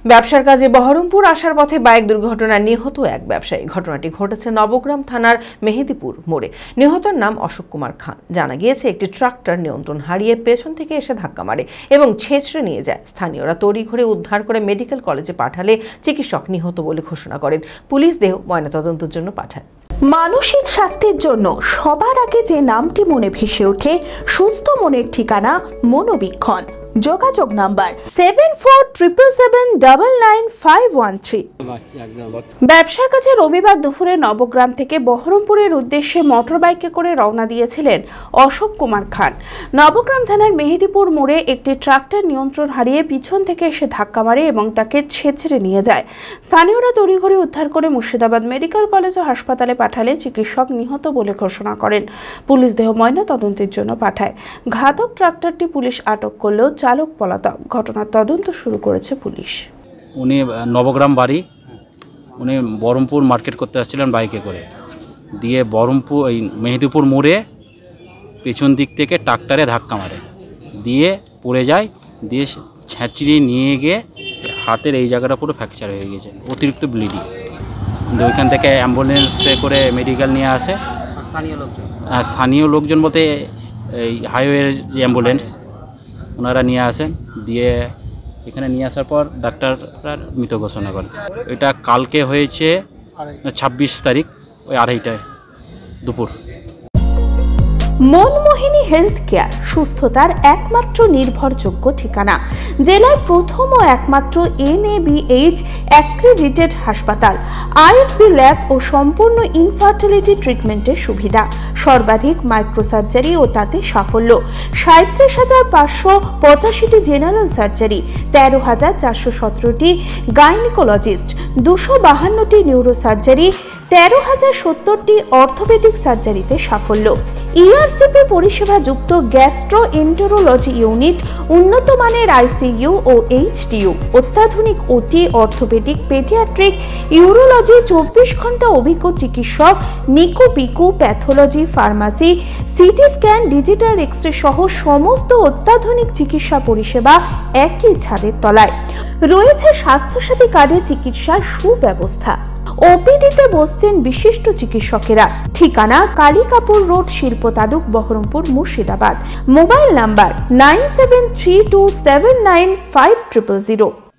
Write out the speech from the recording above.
ব্যবসার কাজে বহরমপুর আসার পথে বাইক দুর্ঘটনায় নিহত এক ব্যবসায়ী। ঘটনাটি ঘটেছে নবগ্রাম থানার মেহেদিপুর মোড়ে। নিহতের নাম অশোক কুমার খান। জানা গিয়েছে, একটি ট্রাক্টর নিয়ন্ত্রণ হারিয়ে পেছন থেকে এসে ধাক্কা মারে এবং ছেঁচড়ে নিয়ে যায়। স্থানীয়রা তড়িঘড়ি উদ্ধার করে মেডিকেল কলেজে পাঠালে চিকিৎসক নিহত বলে ঘোষণা করেন। পুলিশ দেহ ময়নাতদন্তের জন্য পাঠায়। মানসিক স্বাস্থ্যের জন্য সবার আগে যে নামটি মনে ভেসে ওঠে, সুস্থ মনের ঠিকানা মনোবীক্ষণ। যোগাযোগ নাম্বার 7477799513। ব্যবসার কাছে রবিবার দুপুরে নবগ্রাম থেকে বহরমপুরের উদ্দেশ্যে মোটরবাইকে করে রওনা দিয়েছিলেন অশোক কুমার খান। নবগ্রাম থানার মেহেদিপুর মোড়ে একটি ট্রাক্টর নিয়ন্ত্রণ হারিয়ে পিছন থেকে এসে ধাক্কা মারে এবং তাকে ছেঁচড়ে নিয়ে যায়। স্থানীয়রা তড়িঘড়ি উদ্ধার করে মুর্শিদাবাদ মেডিকেল কলেজ ও হাসপাতালে পাঠালে চিকিৎসক নিহত বলে ঘোষণা করেন। পুলিশ দেহ ময়নাতদন্তের জন্য পাঠায়। ঘাতক ট্রাক্টরটি পুলিশ আটক করলেও চালক পলাতক। ঘটনার তদন্ত শুরু করেছে পুলিশ। উনি নবগ্রাম বাড়ি, উনি বহরমপুর মার্কেট করতে আসছিলেন বাইকে করে, দিয়ে বহরমপুর এই মেহেদিপুর মোড়ে পেছন দিক থেকে ট্রাক্টরে ধাক্কা মারে, দিয়ে পড়ে যায়, দিয়ে ছেঁচড়ে নিয়ে গিয়ে হাতের এই জায়গাটা পুরো ফ্র্যাকচার হয়ে গেছে, অতিরিক্ত ব্লিডিং। ওইখান থেকে অ্যাম্বুলেন্সে করে মেডিকেল নিয়ে আসে। স্থানীয় লোকজন বলতে এই হাইওয়ের যে অ্যাম্বুলেন্স ওনারা নিয়ে আসেন, দিয়ে এখানে নিয়ে আসার পর ডাক্তাররা মৃত ঘোষণা করে। এটা কালকে হয়েছে 26 তারিখ, ওই 2:30টায় দুপুর। মনমোহিনী হেলথ কেয়ার সুস্থতার একমাত্র নির্ভরযোগ্য ঠিকানা। জেলার প্রথম ও একমাত্র NABH অ্যাক্রিডিটেড হাসপাতাল। IFB ল্যাব ও সম্পূর্ণ ইনফার্টিলিটি ট্রিটমেন্টের সুবিধা। সর্বাধিক মাইক্রোসার্জারি ও তাতে সাফল্য। 37,585টি জেনারেল সার্জারি, 13,417টি গাইনিকোলজিস্ট, 252টি নিউরোসার্জারি, 13,070টি অর্থোপেডিক সার্জারিতে সাফল্য। ERCP পরিষেবা যুক্ত গ্যাস্ট্রোএন্টেরোলজি ইউনিট, উন্নত মানের ICU ও HDU, অত্যাধুনিক OT, অর্থোপেডিক, পেডিয়াট্রিক, ইউরোলজি, 24 ঘন্টা অভিজ্ঞ চিকিৎসক, NICU PICU, pathology, pharmacy, CT scan, digital x-ray সহ সমস্ত অত্যাধুনিক চিকিৎসা পরিষেবা একই ছাদের তলায়। রয়েছে স্বাস্থ্যসাথী কার্ডে চিকিৎসার সুব্যবস্থা। OPDতে বসছেন বিশিষ্ট চিকিৎসকেরা। ঠিকানা কালিকাপুর রোড, শিল্প তালুক, বহরমপুর, মুর্শিদাবাদ। Mobile number 9732795000।